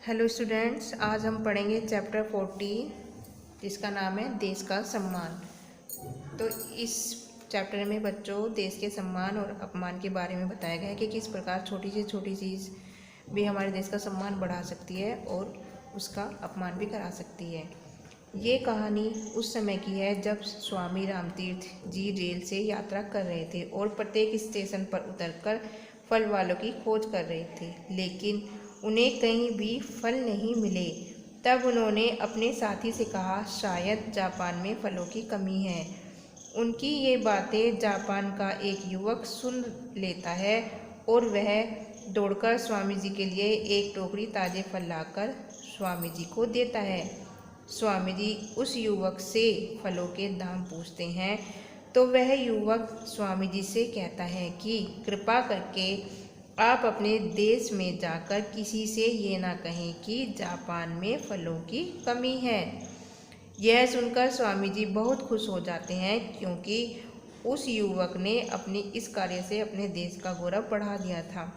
Hello students, आज हम पढ़ेंगे चैप्टर 40 जिसका नाम है देश का सम्मान। तो इस चैप्टर में बच्चों देश के सम्मान और अपमान के बारे में बताया गया है कि किस प्रकार छोटी से छोटी चीज़ भी हमारे देश का सम्मान बढ़ा सकती है और उसका अपमान भी करा सकती है। ये कहानी उस समय की है जब स्वामी रामतीर्थ जी रेल से यात्रा कर रहे थे और प्रत्येक स्टेशन पर उतरकर फल वालों की खोज कर रहे थे, लेकिन उन्हें कहीं भी फल नहीं मिले। तब उन्होंने अपने साथी से कहा, शायद जापान में फलों की कमी है। उनकी ये बातें जापान का एक युवक सुन लेता है और वह दौड़कर स्वामी जी के लिए एक टोकरी ताज़े फल लाकर स्वामी जी को देता है। स्वामी जी उस युवक से फलों के दाम पूछते हैं तो वह युवक स्वामी जी से कहता है कि कृपा करके आप अपने देश में जाकर किसी से ये ना कहें कि जापान में फलों की कमी है। यह सुनकर स्वामी जी बहुत खुश हो जाते हैं क्योंकि उस युवक ने अपने इस कार्य से अपने देश का गौरव बढ़ा दिया था।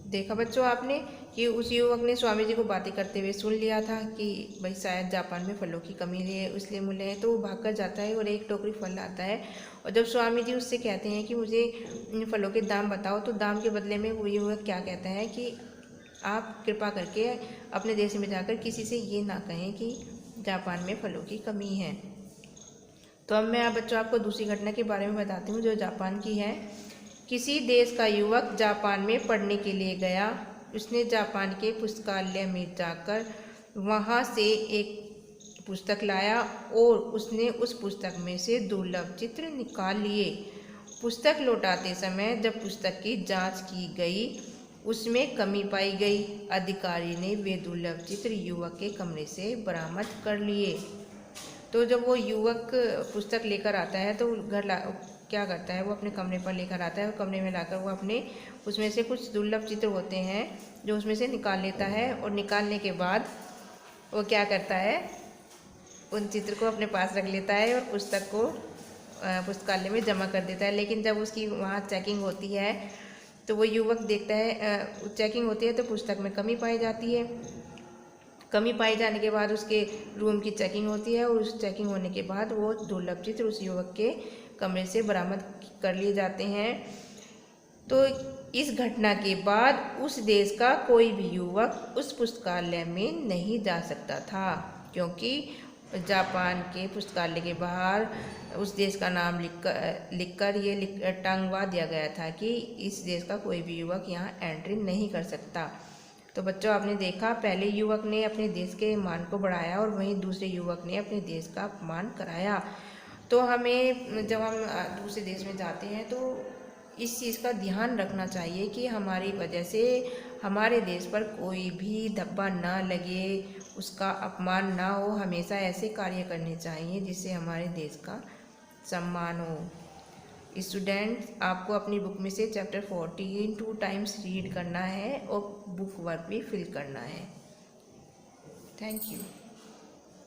देखा बच्चों आपने कि उस युवक ने स्वामी जी को बातें करते हुए सुन लिया था कि भाई शायद जापान में फलों की कमी है, इसलिए मूल्य है। तो वो भागकर जाता है और एक टोकरी फल लाता है। और जब स्वामी जी उससे कहते हैं कि मुझे इन फलों के दाम बताओ, तो दाम के बदले में वो युवक क्या कहता है कि आप कृपा करके अपने देश में जाकर किसी से ये ना कहें कि जापान में फलों की कमी है। तो अब मैं बच्चों आपको दूसरी घटना के बारे में बताती हूँ जो जापान की है। किसी देश का युवक जापान में पढ़ने के लिए गया। उसने जापान के पुस्तकालय में जाकर वहाँ से एक पुस्तक लाया और उसने उस पुस्तक में से दुर्लभ चित्र निकाल लिए। पुस्तक लौटाते समय जब पुस्तक की जांच की गई, उसमें कमी पाई गई। अधिकारी ने वे दुर्लभ चित्र युवक के कमरे से बरामद कर लिए। तो जब वो युवक पुस्तक लेकर आता है तो क्या करता है, वो अपने कमरे पर लेकर आता है और कमरे में लाकर वो अपने उसमें से कुछ दुर्लभ चित्र होते हैं जो उसमें से निकाल लेता है। और निकालने के बाद वो क्या करता है, उन चित्र को अपने पास रख लेता है और पुस्तक को पुस्तकालय में जमा कर देता है। लेकिन जब उसकी वहाँ चेकिंग होती है तो वो युवक देखता है, चेकिंग होती है तो पुस्तक में कमी पाई जाती है। कमी पाए जाने के बाद उसके रूम की चेकिंग होती है और उस चेकिंग होने के बाद वो दुर्लभ चित्र उस युवक के कमरे से बरामद कर लिए जाते हैं। तो इस घटना के बाद उस देश का कोई भी युवक उस पुस्तकालय में नहीं जा सकता था, क्योंकि जापान के पुस्तकालय के बाहर उस देश का नाम लिखकर ये टांगवा दिया गया था कि इस देश का कोई भी युवक यहाँ एंट्री नहीं कर सकता। तो बच्चों आपने देखा, पहले युवक ने अपने देश के मान को बढ़ाया और वहीं दूसरे युवक ने अपने देश का अपमान कराया। तो हमें जब हम दूसरे देश में जाते हैं तो इस चीज़ का ध्यान रखना चाहिए कि हमारी वजह से हमारे देश पर कोई भी धब्बा ना लगे, उसका अपमान ना हो। हमेशा ऐसे कार्य करने चाहिए जिससे हमारे देश का सम्मान हो। स्टूडेंट्स, आपको अपनी बुक में से चैप्टर 14 2 टाइम्स रीड करना है और बुक वर्क भी फिल करना है। Thank you.